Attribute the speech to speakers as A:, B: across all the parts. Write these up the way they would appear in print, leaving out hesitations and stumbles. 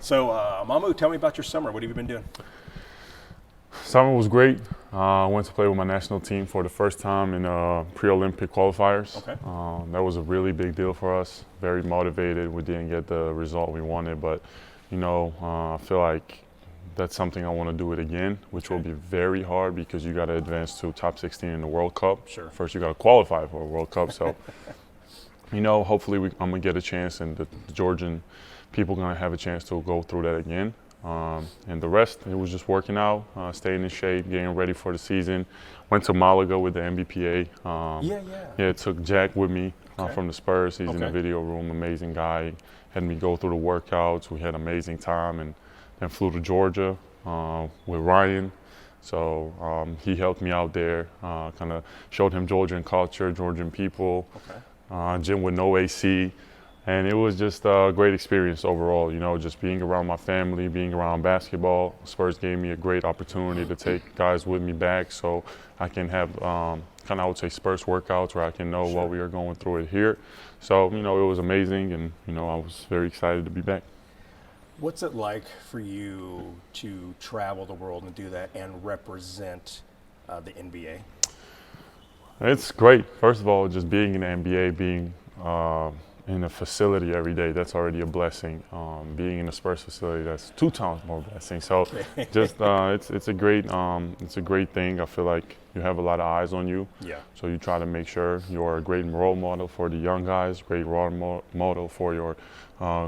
A: So, Mamu, tell me about your summer. What have you been doing?
B: Summer was great. I went to play with my national team for the first time in pre-Olympic qualifiers.
A: Okay.
B: That was a really big deal for us. Very motivated. We didn't get the result we wanted, but I feel like that's something I want to do it again, which will be very hard because you got to advance to top 16 in the World Cup.
A: Sure.
B: First, you got to qualify for a World Cup. So, hopefully I'm gonna get a chance, and the Georgian people gonna have a chance to go through that again. And the rest, it was just working out, staying in shape, getting ready for the season. Went to Malaga with the MBPA. Yeah, took Jack with me from the Spurs. He's in the video room, amazing guy. Had me go through the workouts. We had an amazing time, and then flew to Georgia with Ryan. So he helped me out there, kind of showed him Georgian culture, Georgian people, gym with no AC. And it was just a great experience overall, just being around my family, being around basketball. Spurs gave me a great opportunity to take guys with me back so I can have I would say Spurs workouts where I can know what we are going through it here. So, it was amazing, and, I was very excited to be back.
A: What's it like for you to travel the world and do that and represent the NBA?
B: It's great. First of all, just being in the NBA, being in a facility every day, that's already a blessing. Being in a Spurs facility, that's 2 times more blessing. So just it's a great thing. I feel like you have a lot of eyes on you.
A: Yeah.
B: So you try to make sure you're a great role model for the young guys, great role model for your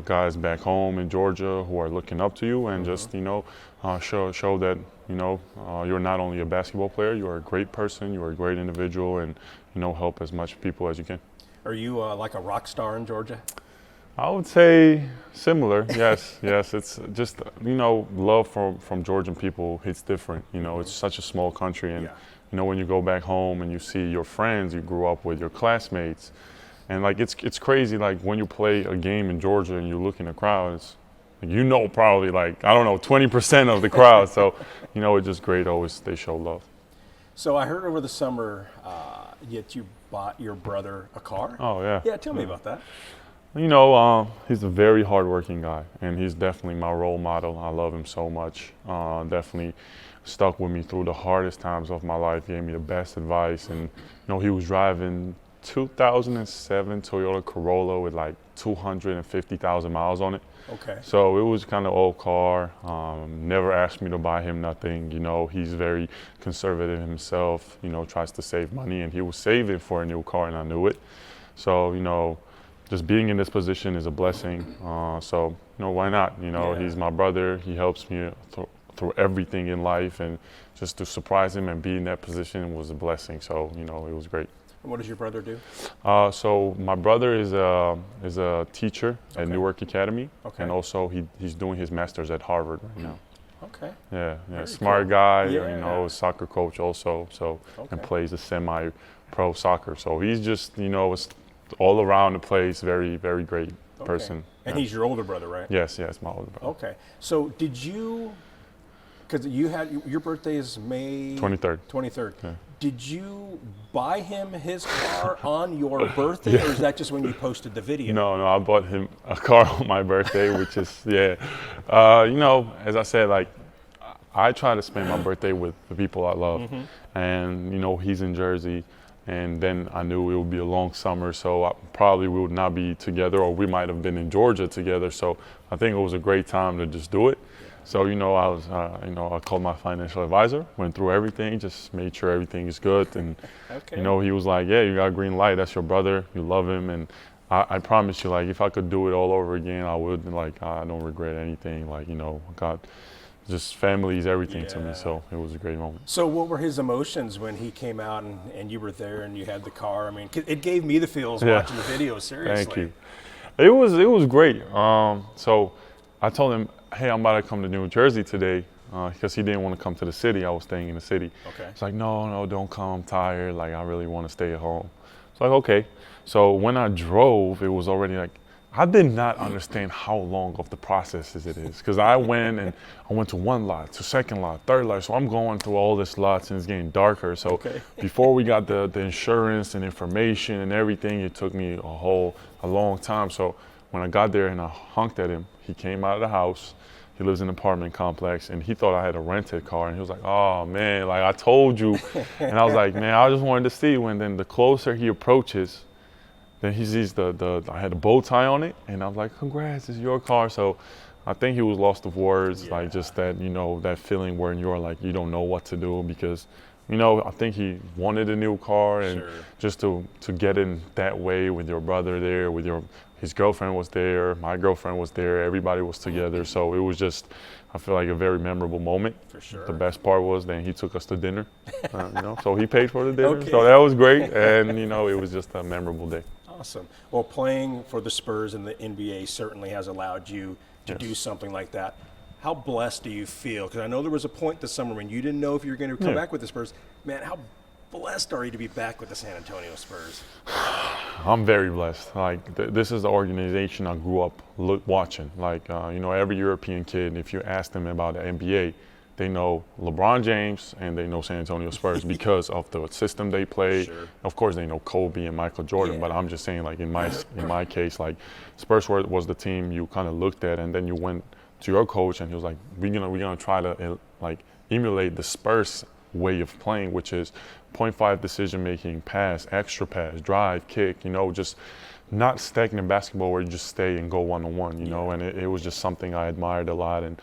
B: guys back home in Georgia who are looking up to you, and just show that you're not only a basketball player, you're a great person, you're a great individual, and help as much people as you can.
A: Are you like a rock star in Georgia?
B: I would say similar. Yes. It's just love from Georgian people. It's different. It's such a small country, and when you go back home and you see your friends you grew up with, your classmates, and like it's crazy. Like when you play a game in Georgia and you look in the crowd, it's probably like 20% of the crowd. So it's just great. Always they show love.
A: So I heard over the summer that you bought your brother a car.
B: Oh yeah.
A: Yeah, tell me about that.
B: He's a very hardworking guy, and he's definitely my role model. I love him so much. Definitely stuck with me through the hardest times of my life, gave me the best advice. And, he was driving 2007 Toyota Corolla with like 250,000 miles on it.
A: Okay.
B: So it was kind of old car. Never asked me to buy him nothing. He's very conservative himself, tries to save money, and he was saving for a new car, and I knew it. So, just being in this position is a blessing. So, why not? He's my brother. He helps me through everything in life, and just to surprise him and be in that position was a blessing. So, it was great.
A: And what does your brother do?
B: So my brother is a teacher at Newark Academy, and also he's doing his master's at Harvard right now.
A: Okay.
B: Yeah,
A: Very
B: smart
A: cool.
B: guy.
A: Yeah.
B: Soccer coach also. So and plays a semi-pro soccer. So he's just is all around the place. Very very great person.
A: And he's your older brother, right?
B: Yes, my older brother.
A: Okay. So did you? Because your birthday is May
B: 23rd.
A: 23rd.
B: Yeah.
A: Did you buy him his car on your birthday, or is that just when you posted the video?
B: No, I bought him a car on my birthday, which is as I said, like I try to spend my birthday with the people I love, and he's in Jersey, and then I knew it would be a long summer, so probably we would not be together, or we might have been in Georgia together. So I think it was a great time to just do it. So, I called my financial advisor, went through everything, just made sure everything is good. And, he was like, yeah, you got a green light. That's your brother. You love him. And I promise you, like, if I could do it all over again, I would. Like, I don't regret anything. Like, God, just family is everything to me. So it was a great moment.
A: So what were his emotions when he came out and you were there and you had the car? I mean, it gave me the feels watching the video, seriously.
B: Thank you. It was great. So I told him, hey, I'm about to come to New Jersey today, because he didn't want to come to the city. I was staying in the city.
A: Okay.
B: It's like, no, don't come. I'm tired. Like, I really want to stay at home. It's like, okay. So when I drove, it was already like, I did not understand how long of the process it is, because I went to one lot, to second lot, third lot. So I'm going through all this lots, and it's getting darker. So before we got the insurance and information and everything, it took me a long time. So when I got there and I honked at him, He came out of the house. He lives in an apartment complex, and he thought I had a rented car. And he was like, "Oh man, like I told you." And I was like, "Man, I just wanted to see." When then the closer he approaches, then he sees I had a bow tie on it, and I was like, "Congrats, it's your car." So I think he was lost of words, like just that, that feeling where you're like, you don't know what to do because, I think he wanted a new car, and just to get in that way with your brother there, his girlfriend was there, my girlfriend was there, everybody was together. So it was just, I feel like a very memorable moment.
A: For sure.
B: The best part was then he took us to dinner, so he paid for the dinner. Okay. So that was great, and it was just a memorable day.
A: Awesome. Well, playing for the Spurs in the NBA certainly has allowed you to do something like that. How blessed do you feel? Because I know there was a point this summer when you didn't know if you were going to come back with the Spurs. Man, how blessed are you to be back with the San Antonio Spurs?
B: I'm very blessed. Like, this is the organization I grew up watching. Like, every European kid, if you ask them about the NBA, they know LeBron James and they know San Antonio Spurs because of the system they play.
A: Sure.
B: Of course, they know Kobe and Michael Jordan, but I'm just saying, like, in my case, like, Spurs was the team you kind of looked at, and then you went to your coach and he was like, we're gonna try to like emulate the Spurs way of playing, which is 0.5 decision making, pass, extra pass, drive, kick, just not stagnant basketball where you just stay and go one-on-one, and it was just something I admired a lot. And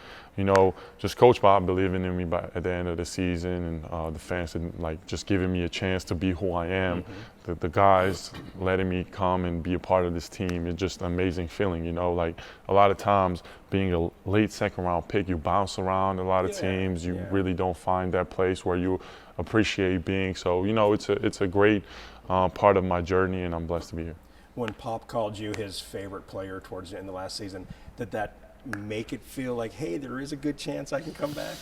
B: just Coach Bob believing in me at the end of the season, and the fans like just giving me a chance to be who I am. Mm-hmm. The guys letting me come and be a part of this team, it's just an amazing feeling. Like a lot of times being a late second round pick, you bounce around a lot of teams. You really don't find that place where you appreciate being. So it's a great part of my journey, and I'm blessed to be here.
A: When Pop called you his favorite player towards the end of last season, did that make it feel like, hey, there is a good chance I can come back?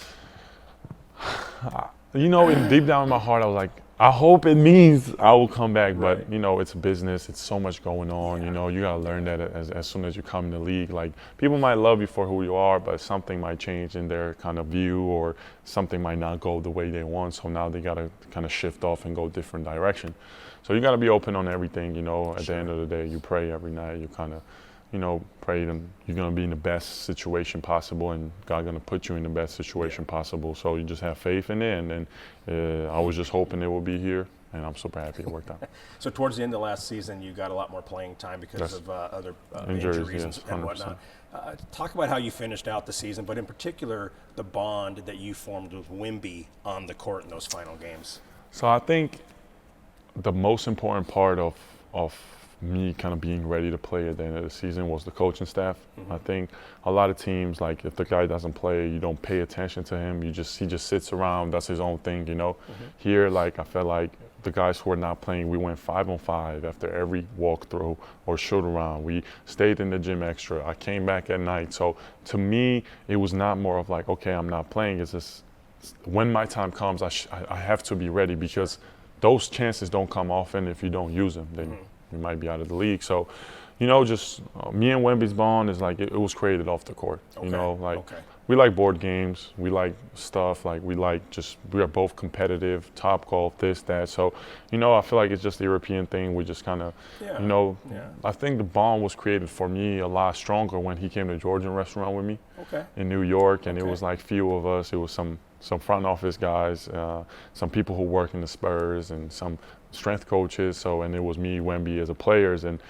B: Deep down in my heart, I was like, I hope it means I will come back.
A: Right.
B: But, it's business. It's so much going on. You got to learn that as soon as you come in the league. Like, people might love you for who you are, but something might change in their kind of view, or something might not go the way they want. So now they got to kind of shift off and go a different direction. So you got to be open on everything, At the end of the day, you pray every night. You kind of, pray that you're going to be in the best situation possible, and God's going to put you in the best situation possible. So you just have faith in it, and then I was just hoping it would be here, and I'm super happy it worked out.
A: So towards the end of last season, you got a lot more playing time because of other injuries and whatnot. Talk about how you finished out the season, but in particular, the bond that you formed with Wemby on the court in those final games.
B: So I think the most important part of me kind of being ready to play at the end of the season was the coaching staff. Mm-hmm. I think a lot of teams, like, if the guy doesn't play, you don't pay attention to him. He just sits around, does his own thing, Mm-hmm. Here, like, I felt like the guys who were not playing, we went 5-on-5 after every walkthrough or shoot around. We stayed in the gym extra. I came back at night. So to me, it was not more of like, okay, I'm not playing. It's just when my time comes, I have to be ready, because those chances don't come often. If you don't use them, then you might be out of the league. So, just me and Wemby's bond is like, it was created off the court.
A: Okay.
B: We like board games. We like stuff. Like, we are both competitive, top golf, this, that. So, I feel like it's just the European thing. We just kind of, I think the bond was created for me a lot stronger when he came to Georgian restaurant with me in New York. And it was like few of us. It was some front office guys, some people who work in the Spurs, and some strength coaches. And it was me, Wemby, as a players, and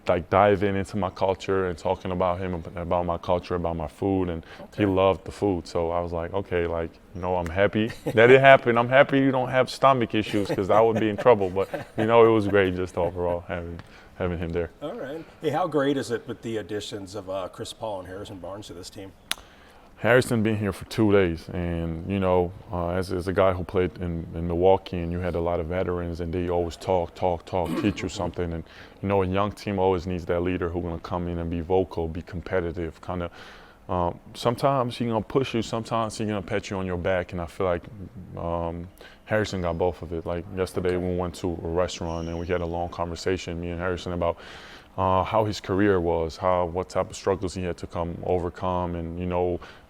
B: like diving into my culture and talking about him, about my culture, about my food, and he loved the food. So I was like, okay, like, I'm happy that it happened. I'm happy you don't have stomach issues, because I would be in trouble. But it was great just overall having him there.
A: All right. Hey, how great is it with the additions of Chris Paul and Harrison Barnes to this team?
B: Harrison been here for 2 days, and as a guy who played in Milwaukee, and you had a lot of veterans, and they always talk, teach you something. And a young team always needs that leader who's gonna come in and be vocal, be competitive, kind of. Sometimes he's gonna push you, sometimes he's gonna pat you on your back, and I feel like Harrison got both of it. Like yesterday, we went to a restaurant and we had a long conversation, me and Harrison, about how his career was, what type of struggles he had to overcome, and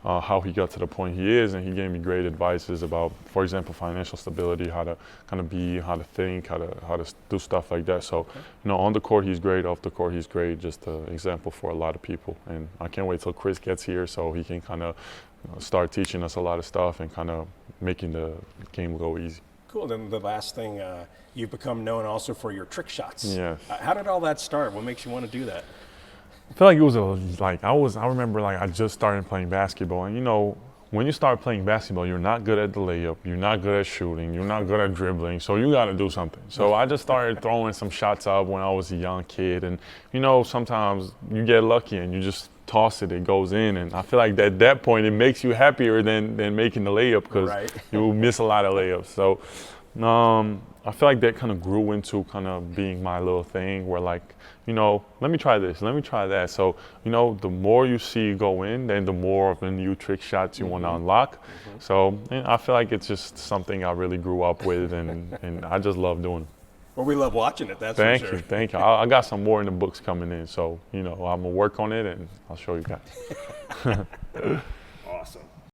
B: how he got to the point he is. And he gave me great advices about, for example, financial stability, how to kind of be, how to think, how to do stuff like that. So, on the court he's great, off the court he's great. Just an example for a lot of people. And I can't wait till Chris gets here so he can kind of start teaching us a lot of stuff and kind of making the game go easy.
A: Cool. Then the last thing, you've become known also for your trick shots.
B: Yeah.
A: How did all that start? What makes you want to do that?
B: I feel like it was I remember I just started playing basketball, and when you start playing basketball, you're not good at the layup, you're not good at shooting, you're not good at dribbling, so you got to do something. So I just started throwing some shots up when I was a young kid, and sometimes you get lucky and you just toss it, it goes in, and I feel like at that point it makes you happier than making the layup, because you miss a lot of layups. So I feel like that kind of grew into kind of being my little thing where let me try this, let me try that. So, the more you see go in, then the more of the new trick shots you want to unlock. So I feel like it's just something I really grew up with, and I just love doing it.
A: Well, we love watching it, that's for sure.
B: Thank you. I got some more in the books coming in, so, I'm going to work on it, and I'll show you guys.
A: Awesome.